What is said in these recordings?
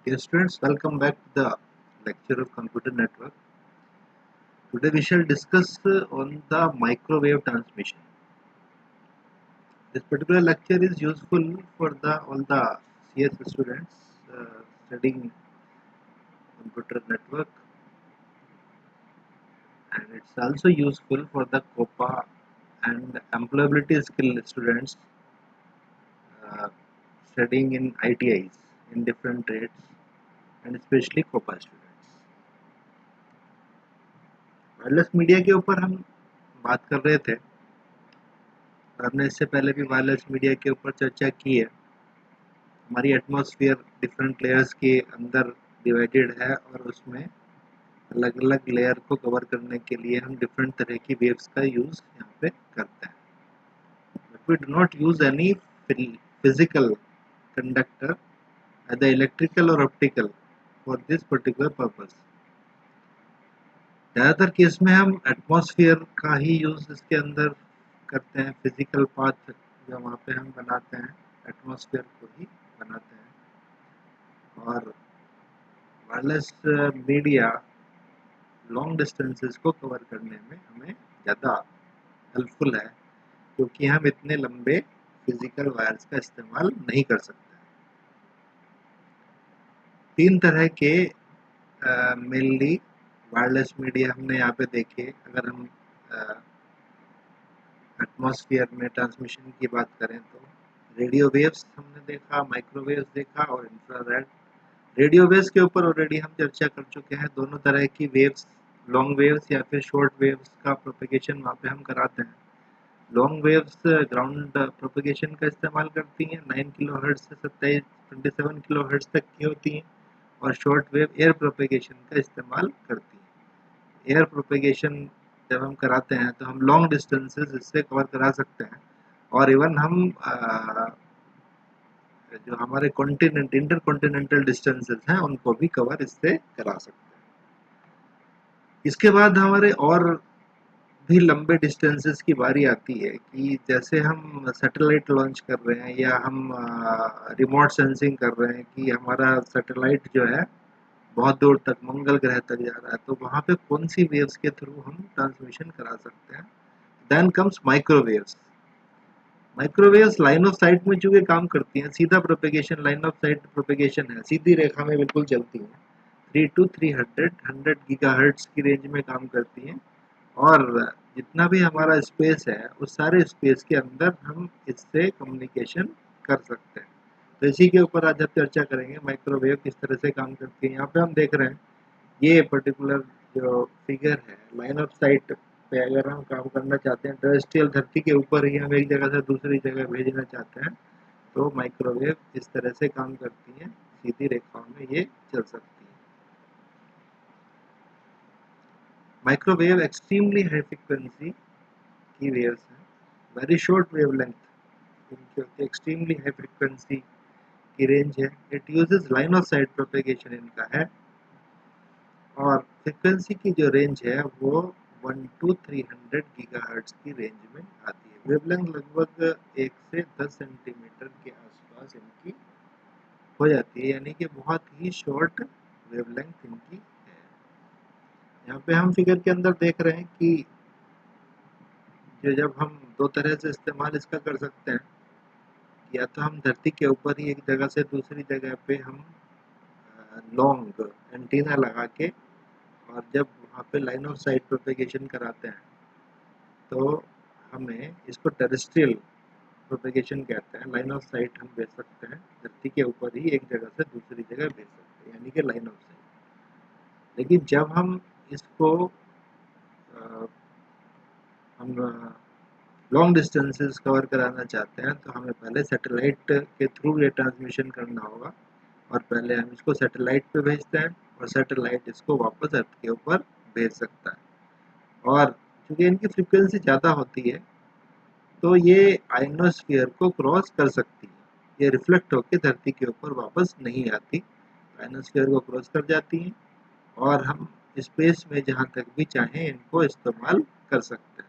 Dear students, welcome back to the lecture of computer network. Today we shall discuss on the microwave transmission. This particular lecture is useful for all the CS students studying computer network, and it's also useful for the COPA and employability skill students uh, studying in ITIs in different trades, and especially COPA students. Wireless media के ऊपर हम बात कर रहे थे। हमने इससे पहले भी वायरलेस मीडिया के ऊपर चर्चा की है। हमारी एटमॉस्फेयर डिफरेंट लेयर्स के अंदर डिवाइडेड है और उसमें अलग अलग लेयर को कवर करने के लिए हम डिफरेंट तरह की वेव्स का यूज यहाँ पे करते हैं। But we do not use any physical conductor either electrical or optical for this particular purpose. ज़्यादातर केस में हम एटमॉस्फेयर का ही यूज इसके अंदर करते हैं। फिजिकल पाथ जो वहाँ पे हम बनाते हैं एटमॉस्फेयर को ही बनाते हैं। और वायरलेस मीडिया लॉन्ग डिस्टेंसेस को कवर करने में हमें ज़्यादा हेल्पफुल है, क्योंकि हम इतने लंबे फिजिकल वायर्स का इस्तेमाल नहीं कर सकते। तीन तरह के मेनली वायरलेस मीडिया हमने यहाँ पे देखे। अगर हम एटमॉस्फेयर में ट्रांसमिशन की बात करें तो रेडियो वेव्स हमने देखा, माइक्रोवेव्स देखा और इंफ्रारेड। रेडियो वेव्स के ऊपर ऑलरेडी हम चर्चा कर चुके हैं। दोनों तरह की वेव्स, लॉन्ग वेव्स या फिर शॉर्ट वेव्स का प्रोपेगेशन वहाँ पे हम कराते हैं। लॉन्ग वेव्स ग्राउंड प्रोपेगेशन का इस्तेमाल करती हैं, 9 किलो हर्ट्ज से 27 किलो हर्ट्ज तक की होती हैं। और शॉर्ट वेव एयर प्रोपेगेशन का इस्तेमाल करती हैं। एयर प्रोपेगेशन जब हम कराते हैं तो हम लॉन्ग डिस्टेंसेस इससे कवर करा सकते हैं, और इवन हम जो हमारे कॉन्टिनेंट इंटर कॉन्टिनेंटल डिस्टेंसेस हैं उनको भी कवर इससे करा सकते हैं। इसके बाद हमारे और भी लंबे डिस्टेंसेस की बारी आती है कि जैसे हम सैटेलाइट लॉन्च कर रहे हैं या हम रिमोट सेंसिंग कर रहे हैं कि हमारा सैटेलाइट जो है बहुत दूर तक मंगल ग्रह तक जा रहा है, तो वहाँ पे कौन सी वेव्स के थ्रू हम ट्रांसमिशन करा सकते हैं। Then comes microwaves. Microwaves line of sight में चूंकि काम करती हैं, सीधा propagation line of sight propagation है, सीधी रेखा में बिल्कुल चलती हैं। 3 to 300 गीगाहर्ट्ज की रेंज में काम करती हैं, और जितना भी हमारा स्पेस है उस सारे स्पेस के अंदर हम इससे कम्युनिकेशन कर सकते हैं। तो इसी के ऊपर आज हम चर्चा करेंगे, माइक्रोवेव किस तरह से काम करती है। यहाँ पे हम देख रहे हैं ये पर्टिकुलर जो फिगर है, लाइन ऑफ साइट पे अगर हम काम करना चाहते हैं, टेरेस्ट्रियल धरती के ऊपर ही हम एक जगह से दूसरी जगह भेजना चाहते हैं, तो माइक्रोवेव इस तरह से काम करती हैं, सीधी रेखाओं में ये चल सकती है। माइक्रोवेव एक्सट्रीमली हाई फ्रिक्वेंसी की वेव्स हैं, वेरी शॉर्ट वेवलेंथ इनकी होती है, एक्सट्रीमली हाई फ्रिक्वेंसी की रेंज है। It uses line of sight propagation इनका है, और फ्रिक्वेंसी की जो रेंज है वो 1 to 300 गीगाहर्ट्ज की रेंज में आती है। वेवलेंथ लगभग 1 से 10 सेंटीमीटर के आसपास इनकी हो जाती है, यानी कि बहुत ही शॉर्ट वेवलेंथ इनकी है। यहाँ पे हम फिगर के अंदर देख रहे हैं कि जब हम दो तरह से इस्तेमाल इसका कर सकते हैं, या तो हम धरती के ऊपर ही एक जगह से दूसरी जगह पे हम लॉन्ग एंटीना लगा के, और जब वहाँ पे लाइन ऑफ साइट प्रोपेगेशन कराते हैं तो हमें इसको टेरेस्ट्रियल प्रोपेगेशन कहते हैं। लाइन ऑफ साइट हम भेज सकते हैं, धरती के ऊपर ही एक जगह से दूसरी जगह भेज सकते हैं, यानी कि लाइन ऑफ साइट। लेकिन जब हम इसको हम लॉन्ग डिस्टेंसेस कवर कराना चाहते हैं तो हमें पहले सैटेलाइट के थ्रू ये ट्रांसमिशन करना होगा, और पहले हम इसको सैटेलाइट पे भेजते हैं और सैटेलाइट इसको वापस अर्थ के ऊपर भेज सकता है। और क्योंकि इनकी फ्रीक्वेंसी ज़्यादा होती है तो ये आयनोस्फीयर को क्रॉस कर सकती है, ये रिफ्लेक्ट होकर धरती के ऊपर वापस नहीं आती, आयनोस्फीयर को क्रॉस कर जाती हैं, और हम स्पेस में जहाँ तक भी चाहें इनको इस्तेमाल कर सकते हैं।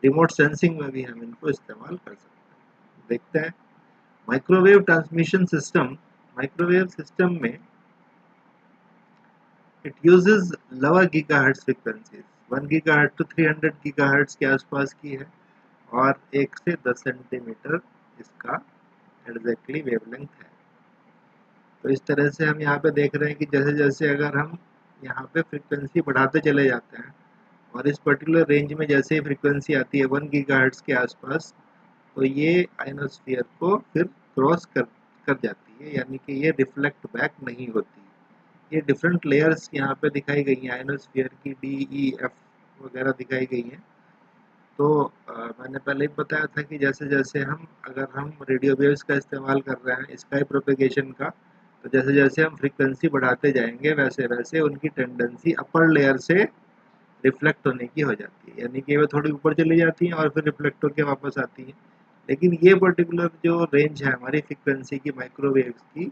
रिमोट सेंसिंग में भी हम इनको इस्तेमाल कर सकते हैं। देखते हैं microwave transmission system. Microwave system में it uses lower gigahertz frequencies, 1 gigahertz to 300 gigahertz के आसपास की है, और 1 से 10 सेंटीमीटर इसका एग्जैक्टली वेवलेंथ है। तो इस तरह से हम यहाँ पे देख रहे हैं कि जैसे जैसे अगर हम यहाँ पे फ्रीक्वेंसी बढ़ाते चले जाते हैं और इस पर्टिकुलर रेंज में जैसे ही फ्रीक्वेंसी आती है 1 गीगाहर्ट्ज के आसपास, तो ये आयनोस्फीयर को फिर क्रॉस कर जाती है, यानी कि ये रिफ्लेक्ट बैक नहीं होती। ये डिफरेंट लेयर्स यहाँ पे दिखाई गई हैं, आयनोस्फीयर की DEF वगैरह दिखाई गई हैं। तो मैंने पहले ही बताया था कि जैसे जैसे अगर हम रेडियो वेव्स का इस्तेमाल कर रहे हैं स्काई प्रोपेगेशन का, तो जैसे जैसे हम फ्रीक्वेंसी बढ़ाते जाएंगे वैसे वैसे उनकी टेंडेंसी अपर लेयर से रिफ्लेक्ट होने की हो जाती है, यानी कि वो थोड़ी ऊपर चली जाती हैं और फिर रिफ्लेक्ट होकर वापस आती हैं। लेकिन ये पर्टिकुलर जो रेंज है हमारी फ्रीक्वेंसी की माइक्रोवेव्स की,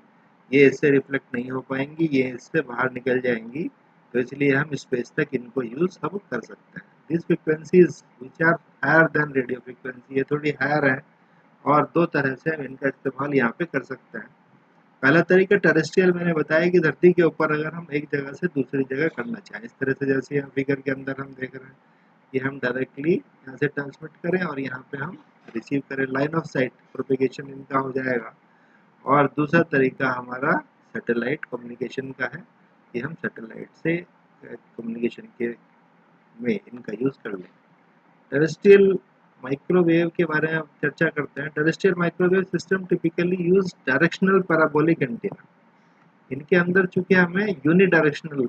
ये इससे रिफ्लेक्ट नहीं हो पाएंगी, ये इससे बाहर निकल जाएंगी। तो इसलिए हम स्पेस तक इनको यूज अब कर सकते हैं। This frequencies which are higher than radio frequency, ये थोड़ी हायर है, और दो तरह से हम इनका इस्तेमाल यहाँ पे कर सकते हैं। पहला तरीका टेरेस्ट्रियल, मैंने बताया कि धरती के ऊपर अगर हम एक जगह से दूसरी जगह करना चाहें, इस तरह से जैसे हम फिगर के अंदर हम देख रहे हैं कि हम डायरेक्टली यहाँ से ट्रांसमिट करें और यहाँ पे हम रिसीव करें, लाइन ऑफ साइट प्रोपेगेशन इनका हो जाएगा। और दूसरा तरीका हमारा सैटेलाइट कम्युनिकेशन का है कि हम सैटेलाइट से कम्युनिकेशन के में इनका यूज कर लें। टेरेस्ट्रियल माइक्रोवेव के बारे में चर्चा करते हैं। Terrestrial microwave system typically use directional parabolic antenna. इनके अंदर चूंकि हमें यूनिडायरेक्शनल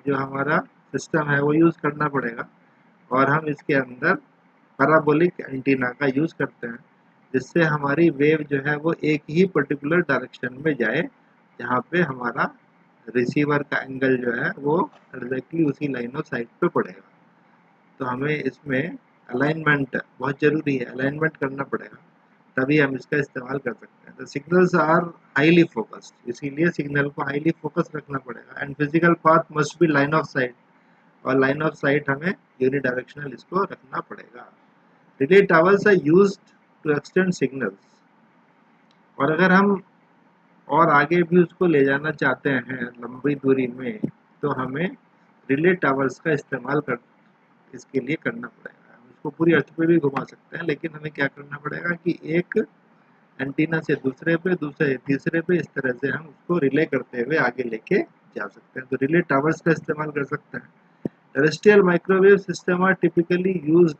जो हमारा सिस्टम है वो यूज करना पड़ेगा, और हम इसके अंदर पैराबोलिक एंटीना का यूज करते हैं, जिससे हमारी वेव जो है वो एक ही पर्टिकुलर डायरेक्शन में जाए, जहाँ पे हमारा रिसीवर का एंगल जो है वो एग्जैक्टली उसी लाइन ऑफ साइट पे पड़ेगा। तो हमें इसमें अलाइनमेंट बहुत जरूरी है, अलाइनमेंट करना पड़ेगा, तभी हम इसका इस्तेमाल कर सकते हैं। तो सिग्नल्स आर हाईली फोकस्ड, इसीलिए सिग्नल को हाईली फोकस रखना पड़ेगा। And physical path must be line of sight, और लाइन ऑफ साइट हमें यूनिडायरेक्शनल इसको रखना पड़ेगा। Relay towers are used to extend signals, और अगर हम और आगे भी उसको ले जाना चाहते हैं लंबी दूरी में, तो हमें रिले टावर्स का इस्तेमाल कर इसके लिए करना पड़ेगा। हम इसको पूरी अर्थ पे भी घुमा सकते हैं, लेकिन हमें क्या करना पड़ेगा कि एक एंटीना से दूसरे पे, दूसरे तीसरे पे, इस तरह से हम उसको रिले करते हुए आगे लेके जा सकते हैं। तो रिले टावर्स का इस्तेमाल कर सकते हैं। Terrestrial microwave system are typically used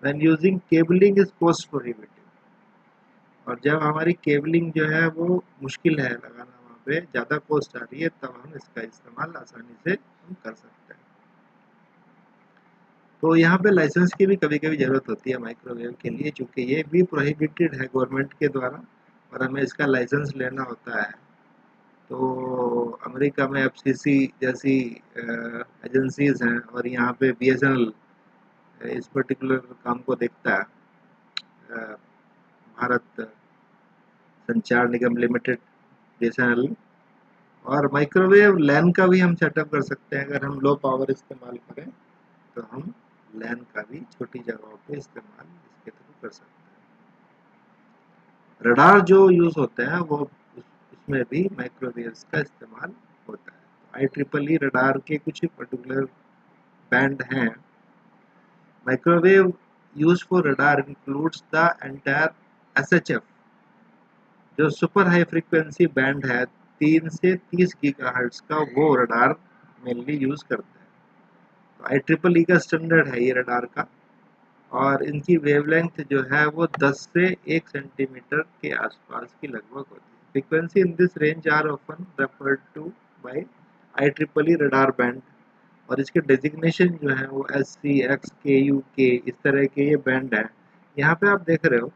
when using cabling is cost prohibitive, और जब हमारी केबलिंग जो है वो मुश्किल है लगाना, वहाँ पे ज़्यादा कॉस्ट आ रही है, तब हम इसका इस्तेमाल आसानी से हम कर सकते हैं। तो यहाँ पे लाइसेंस की भी कभी कभी ज़रूरत होती है माइक्रोवेव के लिए, चूँकि ये भी प्रोहिबिटेड है गवर्नमेंट के द्वारा, और हमें इसका लाइसेंस लेना होता है। तो अमेरिका में FCC जैसी एजेंसीज हैं, और यहाँ पे BSNL इस पर्टिकुलर काम को देखता है, भारत संचार निगम लिमिटेड, BSNL। और माइक्रोवेव लैन का भी हम सेटअप कर सकते हैं, अगर हम लो पावर इस्तेमाल करें तो हम लैन का भी छोटी जगहों पे इस्तेमाल इसके थ्रू कर सकते हैं। रडार जो यूज होते हैं वो उसमें भी माइक्रोवेव्स का इस्तेमाल होता है। IEEE रडार के कुछ पर्टिकुलर बैंड हैं। Microwave use for radar includes the entire SHF, जो सुपर हाई फ्रीक्वेंसी बैंड है 3 से 30 गीगाहर्ट्ज का, वो रडार मेनली यूज करते हैं। तो IEEE का स्टैंडर्ड है ये रडार का, और इनकी वेवलेंथ जो है वो 10 से 1 सेंटीमीटर के आसपास की लगभग होती है। Frequency in this range are often referred to by IEEE radar band, और इसके डेजिग्नेशन जो है वो SC, X, KU, K, इस तरह के ये बैंड है। यहाँ पे आप देख रहे हो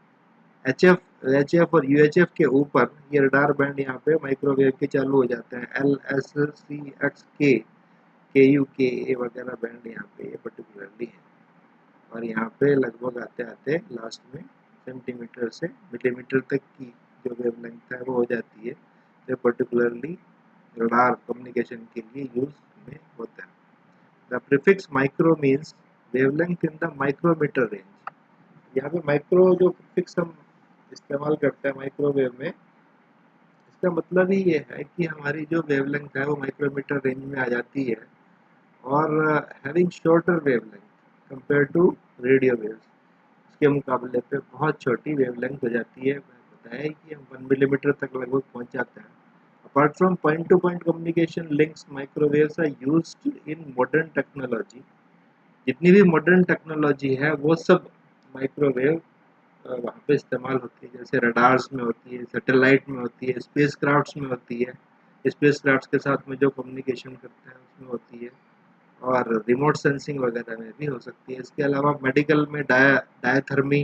HF और UHF के ऊपर ये रडार बैंड यहाँ पे माइक्रोवेव के चालू हो जाते हैं। L, S, C, X, K, KU, KA वगैरह बैंड यहाँ पे ये पर्टिकुलरली है, और यहाँ पे लगभग आते आते लास्ट में सेंटीमीटर से मिलीमीटर तक की जो वेवलेंथ है वो हो जाती है। तो पर्टिकुलरली रडार कम्युनिकेशन के लिए यूज में होता है। The prefix micro means wavelength in the micrometer range. यहाँ पे माइक्रो जो प्रीफिक्स हम इस्तेमाल करते हैं माइक्रोवेव में, इसका इसका मतलब ही ये है कि हमारी जो वेवलेंथ है वो माइक्रोमीटर रेंज में आ जाती है, और having shorter wavelength compare to radio waves, इसके मुकाबले पे बहुत छोटी वेवलेंथ हो जाती है। मैंने बताया कि हम 1 मिलीमीटर तक लगभग पहुंच जाते हैं। Apart from point to point communication links, microwaves are used in modern technology. जितनी भी मॉडर्न टेक्नोलॉजी है वो सब माइक्रोवेव वहाँ पे इस्तेमाल होती है, जैसे रडार्स में होती है, सैटेलाइट में होती है, स्पेस क्राफ्ट्स में होती है, स्पेस क्राफ्ट्स के साथ में जो कम्युनिकेशन करते हैं उसमें होती है, और रिमोट सेंसिंग वगैरह में भी हो सकती है। इसके अलावा मेडिकल में डायथर्मी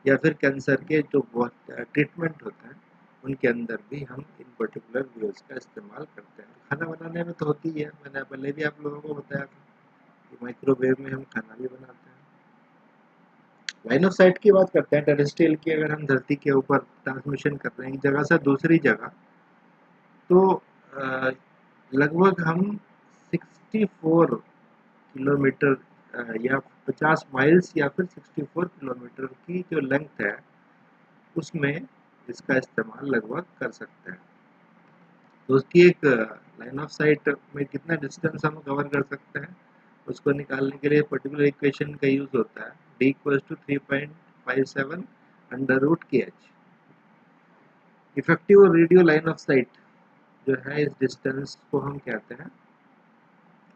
या फिर कैंसर के जो ट्रीटमेंट होते हैं उनके अंदर भी हम इन पर्टिकुलर वेव्स का इस्तेमाल करते हैं। खाना बनाने में तो होती है, मैंने पहले भी आप लोगों को बताया था कि माइक्रोवेव में हम खाना भी बनाते हैं। लाइन ऑफ साइट की बात करते हैं टेरेस्ट्रियल की। अगर हम धरती के ऊपर ट्रांसमिशन कर रहे हैं एक जगह से दूसरी जगह, तो लगभग हम 64 किलोमीटर या 50 माइल्स या फिर 64 किलोमीटर की जो लेंथ है उसमें इसका इस्तेमाल लगभग कर सकते हैं। तो उसकी एक लाइन ऑफ साइट में कितना डिस्टेंस हम कवर कर सकते हैं उसको निकालने के लिए पर्टिकुलर इक्वेशन का यूज होता है, d equals to 3.57 under root K H. Effective radio line of sight जो है इस डिस्टेंस को हम कहते हैं,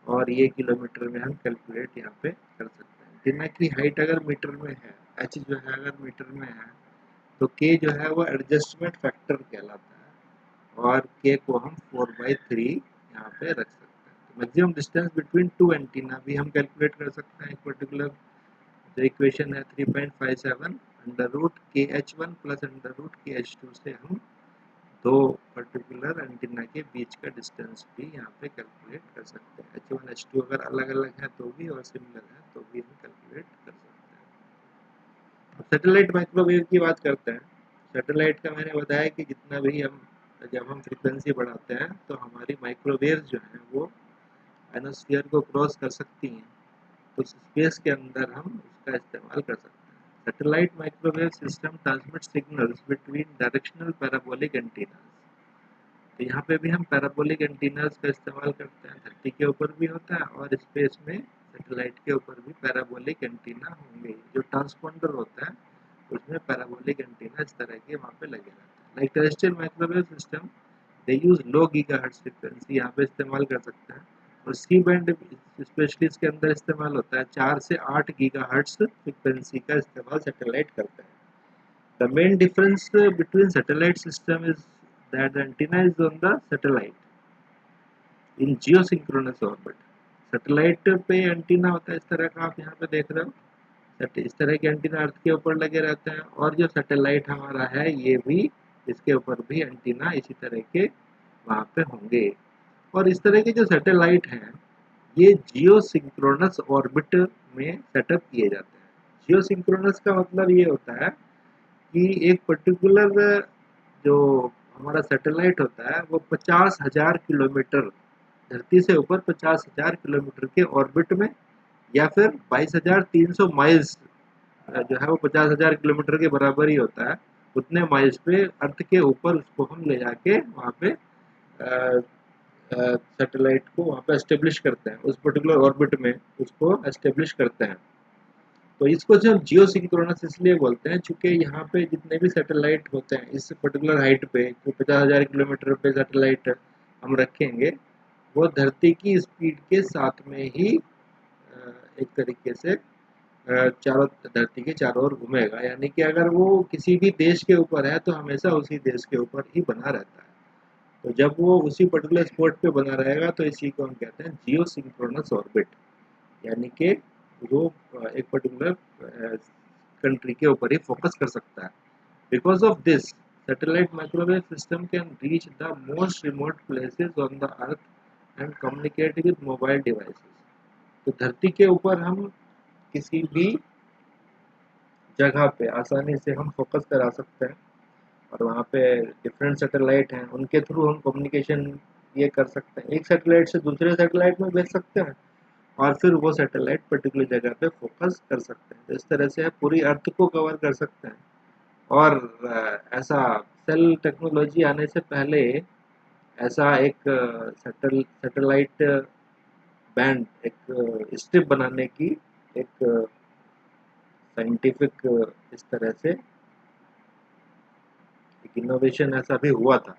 और ये किलोमीटर में हम कैलकुलेट यहाँ पे कर सकते हैं। जितना की हाइट अगर मीटर में है, एच जो है अगर मीटर में है, तो के जो है वो एडजस्टमेंट फैक्टर कहलाता है, और के को हम 4/3 यहाँ पे रख सकते हैं। तो maximum distance between two antenna भी हम कैलकुलेट कर सकते हैं। एक पर्टिकुलर जो इक्वेशन है 3.57 under root K H one plus under root K H two से हम दो पर्टिकुलर एंटीना के बीच का डिस्टेंस भी यहाँ पे कैलकुलेट कर सकते हैं। H1 H2 अगर अलग अलग है तो भी, और सिमिलर है तो भी हम कैलकुलेट कर सकते हैं। अब सैटेलाइट माइक्रोवेव की बात करते हैं। सैटेलाइट का मैंने बताया कि जितना भी हम जब हम फ्रीक्वेंसी बढ़ाते हैं तो हमारी माइक्रोवेव जो है वो एनोस्फीयर को क्रॉस कर सकती हैं, तो स्पेस के अंदर हम उसका इस्तेमाल कर सकते हैं। Satellite microwave system transmit signals between directional parabolic antennas. तो यहाँ पे भी हम पैराबोलिक एंटीनास का इस्तेमाल करते हैं। धरती के ऊपर भी होता है और स्पेस में सैटेलाइट के ऊपर भी पैराबोलिक एंटीना होंगे। जो ट्रांसपोंडर होता है उसमें पैराबोलिक एंटीना इस तरह के वहाँ पे लगे रहते हैं। लाइक टेरेस्ट्रियल माइक्रोवेव सिस्टम दे यूज लो गीगाहर्ट्ज फ्रीक्वेंसी यहाँ पे इस्तेमाल कर सकते हैं, और सी बैंड स्पेशली इसके अंदर इस्तेमाल होता है। 4 से 8 गीगाहर्ट्ज फ्रीक्वेंसी का इस्तेमाल सैटेलाइट करता है। The main difference between satellite system is that the antenna is on the satellite in geosynchronous orbit. Satellite पे एंटीना होता है इस तरह का, आप यहाँ पे देख रहे हो। इस तरह के एंटीना अर्थ के ऊपर लगे रहते हैं, और जो सैटेलाइट हमारा है ये भी, इसके ऊपर भी एंटीना इसी तरह के वहाँ पे होंगे। और इस तरह के जो सैटेलाइट हैं ये जियो सिंक्रोनस ऑर्बिट में सेटअप किए जाते हैं। जियो सिंक्रोनस का मतलब ये होता है कि एक पर्टिकुलर जो हमारा सैटेलाइट होता है वो 50,000 किलोमीटर धरती से ऊपर 50,000 किलोमीटर के ऑर्बिट में, या फिर 22,300 माइल्स जो है वो 50,000 किलोमीटर के बराबर ही होता है, उतने माइल्स पे अर्थ के ऊपर उसको हम ले जाके वहाँ पे सैटेलाइट को वहाँ पे एस्टेब्लिश करते हैं, उस पर्टिकुलर ऑर्बिट में उसको एस्टेब्लिश करते हैं। तो इसको जो हम जियो सिंक्रोनस इसलिए बोलते हैं क्योंकि यहाँ पे जितने भी सैटेलाइट होते हैं इस पर्टिकुलर हाइट पे, जो 50,000 किलोमीटर पे सैटेलाइट हम रखेंगे, वो धरती की स्पीड के साथ में ही एक तरीके से चारों धरती के चारों ओर घूमेगा। यानी कि अगर वो किसी भी देश के ऊपर है तो हमेशा उसी देश के ऊपर ही बना रहता है। तो जब वो उसी पर्टिकुलर स्पॉट पे बना रहेगा तो इसी को हम कहते हैं जियो सिंक्रोनस ऑर्बिट, यानी कि वो एक पर्टिकुलर कंट्री के ऊपर ही फोकस कर सकता है। Because of this satellite microwave system can reach the most remote places on the earth and communicate with mobile devices. तो धरती के ऊपर हम किसी भी जगह पे आसानी से हम फोकस करा सकते हैं, और वहाँ पे डिफरेंट सैटेलाइट हैं उनके थ्रू हम कम्युनिकेशन ये कर सकते हैं, एक सैटेलाइट से दूसरे सैटेलाइट में भेज सकते हैं, और फिर वो सैटेलाइट पर्टिकुलर जगह पे फोकस कर सकते हैं। तो इस तरह से पूरी अर्थ को कवर कर सकते हैं, और ऐसा सेल टेक्नोलॉजी आने से पहले ऐसा एक सैटेलाइट बैंड, एक स्ट्रिप बनाने की एक साइंटिफिक इस तरह से एक इनोवेशन ऐसा भी हुआ था,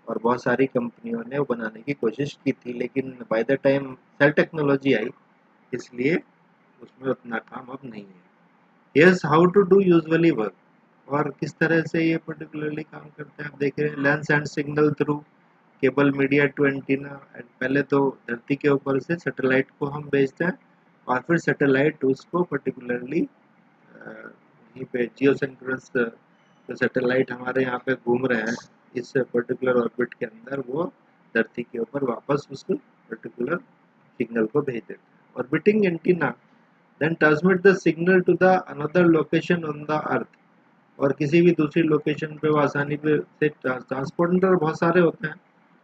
और बहुत सारी कंपनियों ने वो बनाने की कोशिश की थी, लेकिन by the time cell technology आई, इसलिए उसमें उतना काम अब नहीं है। Here's how to do usually work, और किस तरह से ये पर्टिकुलरली काम करते हैं आप देख रहे हैं। Lens and signal through cable media to antenna. पहले तो धरती के ऊपर से सैटेलाइट को हम भेजते हैं, और फिर सैटेलाइट उसको पर्टिकुलरली यहीं पे जियो सिंक्रोनस जो सैटेलाइट हमारे यहाँ पे घूम रहे हैं इस पर्टिकुलर ऑर्बिट के अंदर, वो धरती के ऊपर वापस उस पर्टिकुलर सिग्नल को भेज देते हैं। Orbiting antenna then transmit the signal to the another location on the earth, और किसी भी दूसरी लोकेशन पे वो आसानी पे से ट्रांसपोंडर बहुत सारे होते हैं,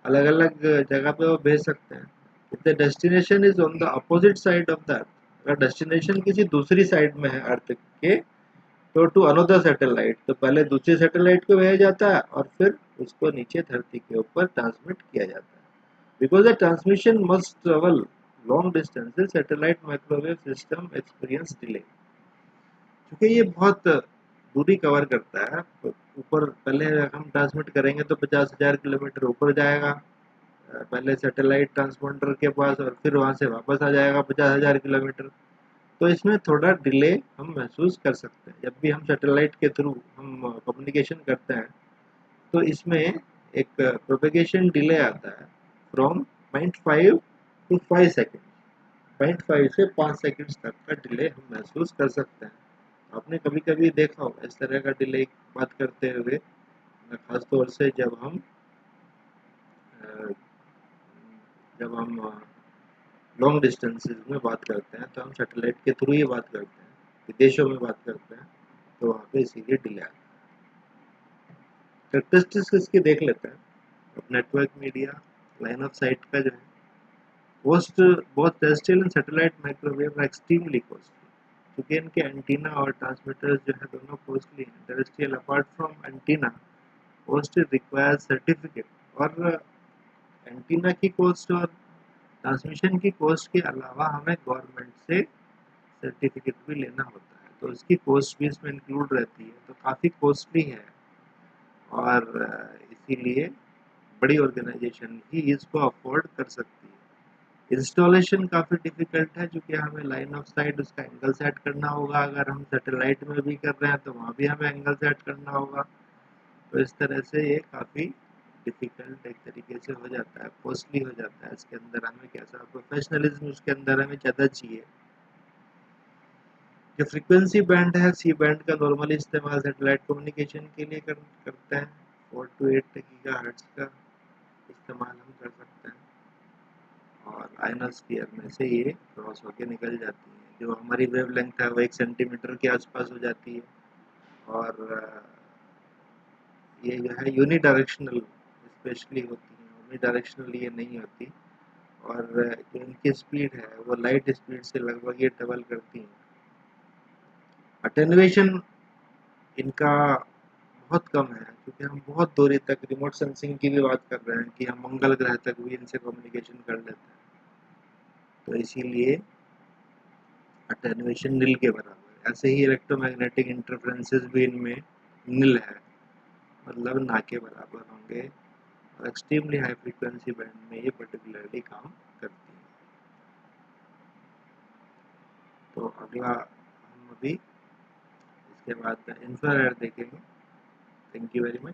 अलग अलग जगह पे वो भेज सकते हैं। if the destination is on the opposite side of the earth, अगर डेस्टिनेशन किसी दूसरी साइड में है अर्थ के, तो टू अनदर सैटेलाइट, तो पहले दूसरी सैटेलाइट को भेजा जाता है और फिर उसको नीचे धरती के ऊपर ट्रांसमिट किया जाता है। Because the transmission must travel long distances, satellite microwave system experience delay, क्योंकि ये बहुत दूरी कवर करता है। ऊपर पहले हम ट्रांसमिट करेंगे तो 50,000 किलोमीटर ऊपर जाएगा, पहले सैटेलाइट ट्रांसपोंडर के पास, और फिर वहां से वापस आ जाएगा 50,000 किलोमीटर। तो इसमें थोड़ा डिले हम महसूस कर सकते हैं जब भी हम सैटेलाइट के थ्रू हम कम्युनिकेशन करते हैं। तो इसमें एक प्रोपेगेशन डिले आता है फ्रॉम 0.5 टू 5 सेकेंड, 0.5 से 5 सेकेंड तक का डिले हम महसूस कर सकते हैं। आपने कभी कभी देखा होगा इस तरह का डिले बात करते हुए, खास तौर से अ, जब हम लॉन्ग डिस्टेंसेस में बात करते हैं तो हम सैटेलाइट के थ्रू ही बात करते हैं, विदेशों में बात करते हैं, तो वहाँ पे इसीलिए डिले आता है। कैरेक्टरिस्टिक्स इसकी देख लेते हैं। अब network media line of site का जो है, Most both terrestrial and satellite microwave are extremely costly, क्योंकि इनके एंटीना और ट्रांसमीटर्स जो है दोनों कॉस्टली हैं। Terrestrial apart from antenna cost require certificate, और एंटीना की कॉस्ट और ट्रांसमिशन की कॉस्ट के अलावा हमें गवर्नमेंट से सर्टिफिकेट भी लेना होता है, तो इसकी कॉस्ट भी इसमें इंक्लूड रहती है, तो काफ़ी कॉस्टली है। और इसीलिए बड़ी ऑर्गेनाइजेशन ही इसको अफोर्ड कर सकती है। इंस्टॉलेशन काफ़ी डिफिकल्ट है, क्योंकि हमें लाइन ऑफ साइट उसका एंगल सेट करना होगा। अगर हम सैटेलाइट में भी कर रहे हैं तो वहाँ भी हमें एंगल सेट करना होगा। तो इस तरह से ये काफ़ी डिफिकल्ट एक तरीके से हो जाता है, कॉस्टली हो जाता है। इसके अंदर हमें कैसा प्रोफेशनलिज्म उसके अंदर हमें ज़्यादा चाहिए। जो फ्रीक्वेंसी बैंड है, सी बैंड का नॉर्मली इस्तेमाल सैटेलाइट कम्युनिकेशन के लिए करते हैं। 4 to 8 गीगाहर्ट्ज़ का इस्तेमाल हम कर सकते हैं, और आयनोस्फीयर में से ये क्रॉस होके निकल जाती है। जो हमारी वेवलेंथ है वो 1 सेंटीमीटर के आसपास हो जाती है, और ये जो है यूनिडायरेक्शनल स्पेशली होती है, यूनिडायरेक्शनल ये नहीं होती। और जो इनकी स्पीड है वो लाइट स्पीड से लगभग ये डबल करती हैं। अटेनुएशन इनका बहुत कम है, क्योंकि हम बहुत दूरी तक रिमोट सेंसिंग की भी बात कर रहे हैं कि हम मंगल ग्रह तक भी इनसे कम्युनिकेशन कर लेते हैं, तो इसीलिए अटेनुएशन नील के बराबर है। ऐसे ही इलेक्ट्रोमैग्नेटिक इंटरफ्रेंसेस भी इनमें नील है, मतलब ना के बराबर होंगे, और एक्सट्रीमली हाई फ्रीक्वेंसी बैंड में ये पर्टिकुलरली काम करती है। तो अगला हम अभी इसके बाद इंफ्रारेड देखेंगे। Thank you very much.